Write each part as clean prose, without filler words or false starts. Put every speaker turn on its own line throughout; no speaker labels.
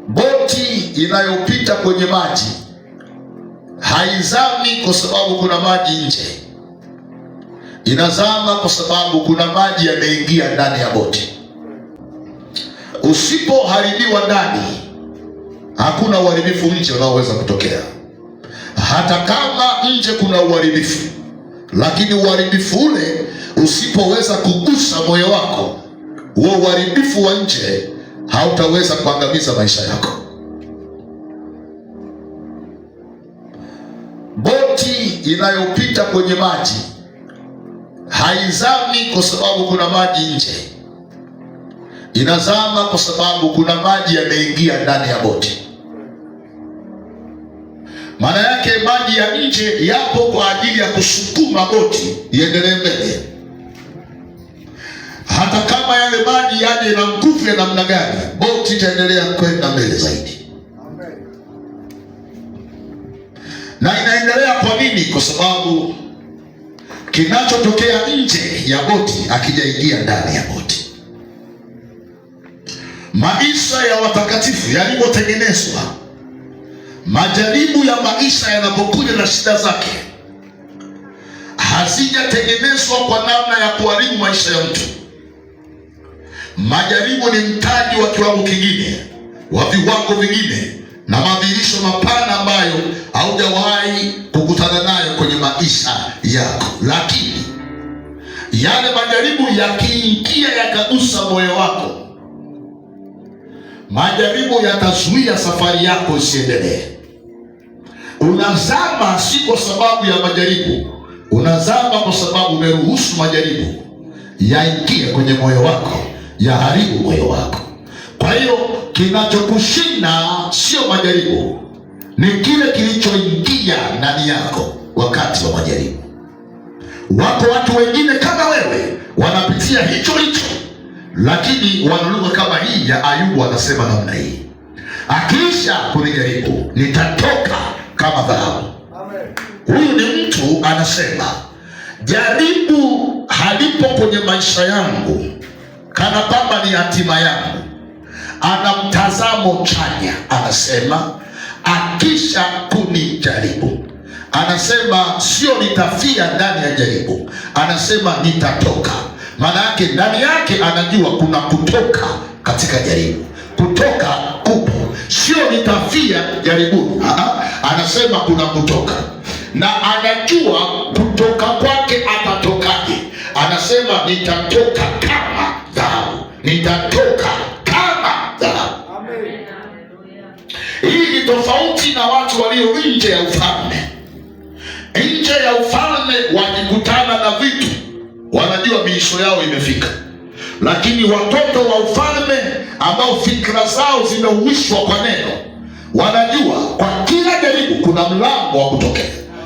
Boti inayopita kwenye maji haizami kwa sababu kuna maji nje. Inazama kwa sababu kuna maji yameingia ndani ya boti. Usipoharibiwa ndani, hakuna uharibifu nje unaoweza kutokea. Hata kama nje kuna uharibifu, lakini uharibifu ule usipoweza kugusa moyo wako, huo uharibifu wa nje hautaweza kuangamiza maisha yako. Boti inayopita kwenye maji haizami kwa sababu kuna maji nje. Inazama kwa sababu kuna maji yameingia ndani ya boti. Maana yake maji ya nje yapo kwa ajili ya kusukuma boti iendelee mbele. Hata kama yale maji yaje na nguvu ya namna gani, boti itaendelea kwenda mbele zaidi. Na inaendelea kwa nini? Kwa sababu kinachotokea nje ya boti hakijaingia ndani ya boti. Maisha ya watakatifu yalivyotengenezwa, majaribu ya maisha yanapokuja na shida zake, hazijatengenezwa kwa namna ya kuharibu maisha ya mtu. Majaribu ni mtaji wa kiwango kingine, wa viwango vingine, na madhihirisho mapana ambayo haujawahi kukutana nayo kwenye maisha yako. Lakini yale majaribu yakiingia yakagusa moyo wako, majaribu yatazuia safari yako isiendelee. Unazama si kwa sababu ya majaribu, unazama kwa sababu umeruhusu majaribu yaingie kwenye moyo wako, yaharibu moyo wako. Kwa hiyo kinachokushinda sio majaribu, ni kile kilichoingia ndani yako wakati wa majaribu. Wako watu wengine kama wewe wanapitia hicho hicho, lakini wana lugha kama hii ya Ayubu. Anasema namna hii: akiisha kunijaribu nitatoka kama dhahabu. Huyu ni mtu anasema, jaribu halipo kwenye maisha yangu kana kwamba ni hatima yangu. Ana mtazamo chanya, anasema akisha kunijaribu, anasema sio nitafia ndani ya jaribu, anasema nitatoka. Maana yake ndani yake anajua kuna kutoka katika jaribu. Kutoka kupo, sio nitafia jaribuni. Anasema kuna kutoka, na anajua kutoka kwake atatokaje. Anasema nitatoka kama dhahabu, nitatoka kama dhahabu. Hii ni tofauti na watu walio nje ya ufalme. Nje ya ufalme wakikutana na vitu wanajua miisho yao imefika, lakini watoto wa ufalme ambao fikra zao zimeuishwa kwa neno, wanajua kwa kila jaribu kuna mlango wa kutokea.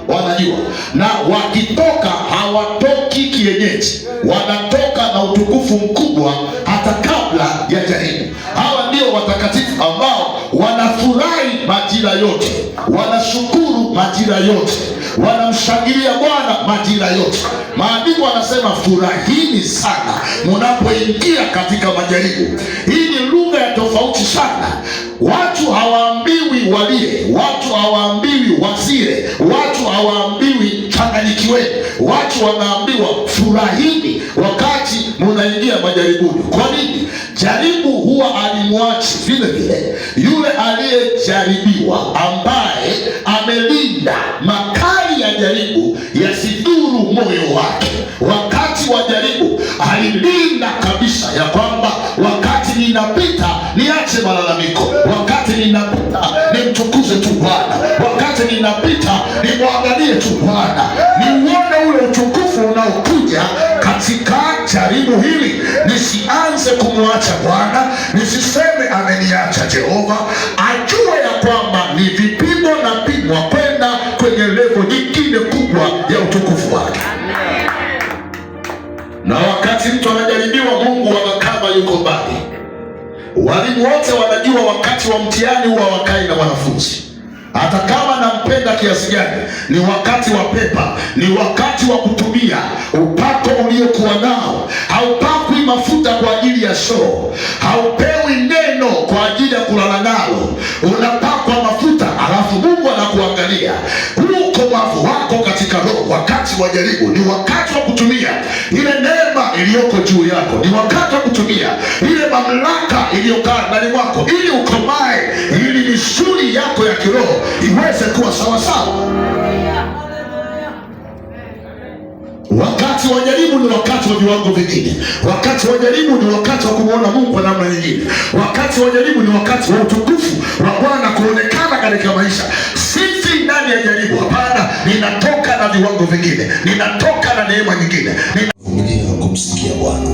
Wanajua, na wakitoka hawatoki kienyeji, wanatoka na utukufu mkubwa hata kabla ya jaribu. Hawa ndio watakatifu ambao wanafurahi majira yote, wanashukuru majira yote, wanamshangilia Bwana majira yote. Maandiko anasema furahini sana mnapoingia katika majaribu. Hii ni lugha ya tofauti sana. Watu hawaambiwi walie, watu hawaambiwi wasile, watu hawaambiwi changanyikiweni. Watu wanaambiwa furahini wakati munaingia majaribuni. Kwa nini? Jaribu huwa alimwachi vile vile yule aliyejaribiwa, ambaye amelinda makali ya jaribu yasidhuru moyo wake. Wakati wa jaribu alilinda kabisa ya kwamba wakati ninapita niache malalamiko, wakati ninapita nimtukuze tu Bwana, wakati ninapita nimwangalie tu Bwana, niuone ule utukufu unaokuja katika jaribu hili. Nisianze kumwacha Bwana, nisiseme ameniacha Jehova. Ajue ya kwamba ni vipimo na pimwa kwenda kwenye levo nyingine kubwa ya utukufu wake. Na wakati mtu anajaribiwa, Mungu kama yuko mbali. Walimu wote wanajua wakati wa mtihani huwa wakai na wanafunzi. Hata kama nampenda kiasi gani, ni wakati wa pepa, ni wakati wa kutumia upako uliokuwa nao. Haupakwi mafuta kwa ajili ya show, haupewi neno neno kwa ajili ya kulala nalo, unapakwa mafuta, alafu Mungu anakuangalia. Huu ukomavu wako katika roho wakati wa jaribu ni wakati wa kutumia ile neema iliyoko juu yako, ni wakati wa kutumia ile mamlaka iliyokaa ndani mwako ili ukomae, ili misuli yako ya kiroho iweze kuwa sawasawa. Wakati wa jaribu ni wakati wa viwango vingine. Wakati wa jaribu ni wakati wa kumwona Mungu kwa namna nyingine. Wakati wa jaribu ni wakati wa utukufu wa Bwana kuonekana katika maisha. Sisi ndani ya jaribu, hapana, ninatoka na viwango vingine, ninatoka na neema nyingine. Vumilia kumsikia Bwana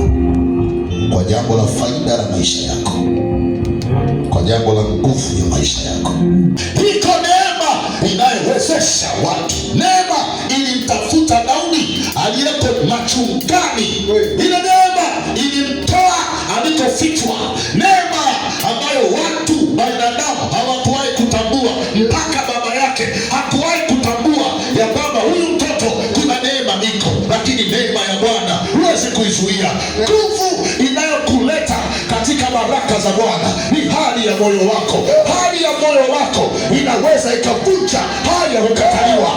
kwa jambo la faida la maisha yako, kwa jambo la nguvu ya maisha yako. Iko neema inayowezesha watu. Neema ilimtafuta Daudi aliyeko machungani. Ile neema ilimtoa alikofichwa. Neema ambayo watu binadamu hawakuwahi kutambua, mpaka baba yake hakuwahi kutambua ya kwamba huyu mtoto kuna neema iko. Lakini neema ya Bwana huwezi kuizuia. Nguvu inayokuleta katika baraka za Bwana ni hali ya moyo wako. Hali ya moyo wako inaweza ikavunja hali ya kukataliwa.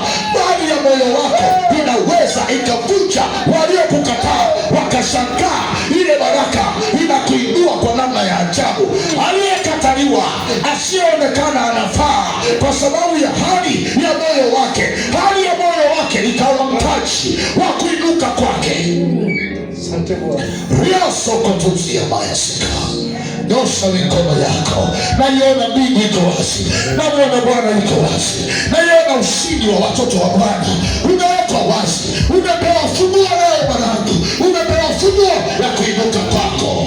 Hali ya moyo wako inaweza ikavunja waliokukataa, wakashangaa ile baraka inakuinua kwa namna ya ajabu. Aliyekataliwa, asiyeonekana anafaa kwa sababu ya hali ya moyo wake. Hali ya moyo wake ikawa mtaji wa kuinuka kwake. Riasokotusia mayasika. Nyosha mikono yako. Naiona mbingu iko wazi, namuona Bwana iko wazi, naiona ushindi wa watoto wa Bwana umewekwa wazi. Umepewa funguo leo mwanangu, umepewa funguo ya kuinuka kwako.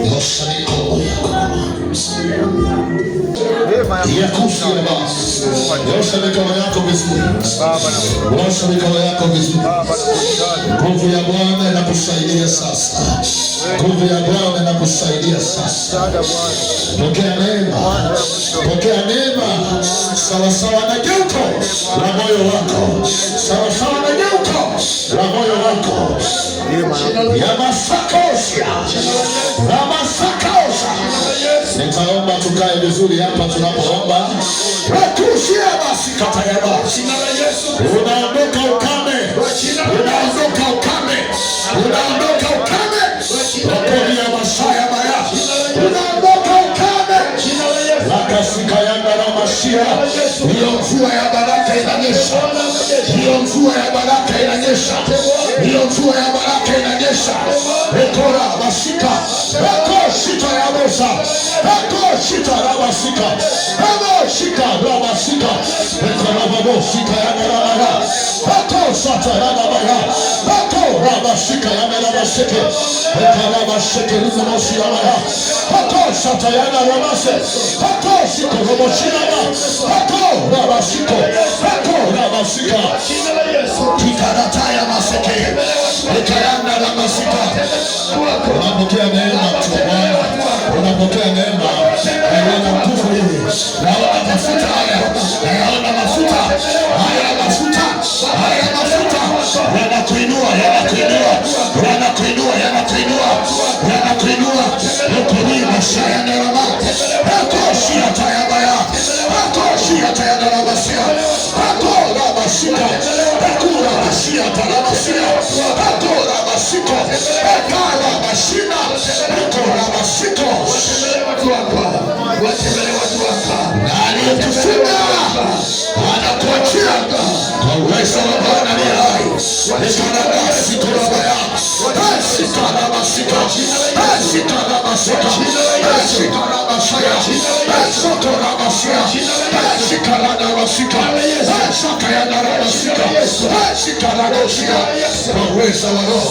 Nyosha mikono yako. Nyosha mikono yako vizuri. Nyosha mikono yako vizuri. Nguvu ya Bwana inakusaidia sasa. Nguvu ya Bwana inakusaidia sasa. Pokea neema. Pokea neema sawasawa na geuko la moyo wako. Sawasawa na geuko la moyo wako. Yamasakosha. Yamasakosha. Nitaomba tukae vizuri hapa tunapoomba. Wakushia basi kata ya basi. Unaondoka ukame. Unaondoka ukame. Unaondoka ukame. Wakoni ya masaya maya. Unaondoka ukame. Lakasika yanga na mashia. Hiyo mvua ya baraka inanyesha. Hiyo mvua ya baraka inanyesha. Hiyo mvua ya baraka inanyesha. Ekora masika. Eko shita ya mosa. Eko shita ya masika. Eko shika ya masika. Ekora mabosika ya merabaya. Eko shata ya merabaya. Eko rabasika ya merabasike. Ekora basike rizamosi ya maya. Eko shata ya merabase. Eko shiko roboshirama. Eko rabasiko. Eko rabasika. Kikarata ya masike. Ekayanda la masika. Unapokea neema Bwana. Unapokea neema. Naona nguvu hii. Naona mafuta haya. Naona mafuta. Haya mafuta. Haya mafuta. Yanakuinua, yanakuinua. Yanakuinua, yanakuinua. Yanakuinua. Ukoni mashaya nderama. Akoshi atayabaya. Akoshi atayadarabasia. Akora basika. Akora basia tarabasia. Akora basiko. Akara basina. Akora basiko. Aliyetufunga anakuachia kwa uwezo wa Bwana ni hai. Sikarabaya. Sikarabasika. Sikarabasika. Sikarabasaya. Sokorabasya. Sikarabasika. Sakayandarabasika. Sikarabasya. Kwa uwezo wa Roho.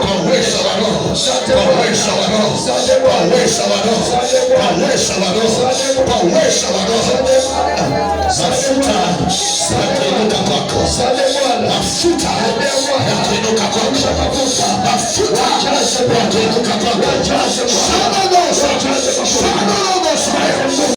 Kwa uwezo wa Roho. Kwa uwezo wa Roho. Kwa uwezo wa Roho. Kwa uwezo wa Roho. Kwa uwezo wa Roho. Mafuta yakiinuka kwako. Mafuta yakiinuka kwako. Mafuta yakiinuka kwako. Shanadosa. Shanadosa.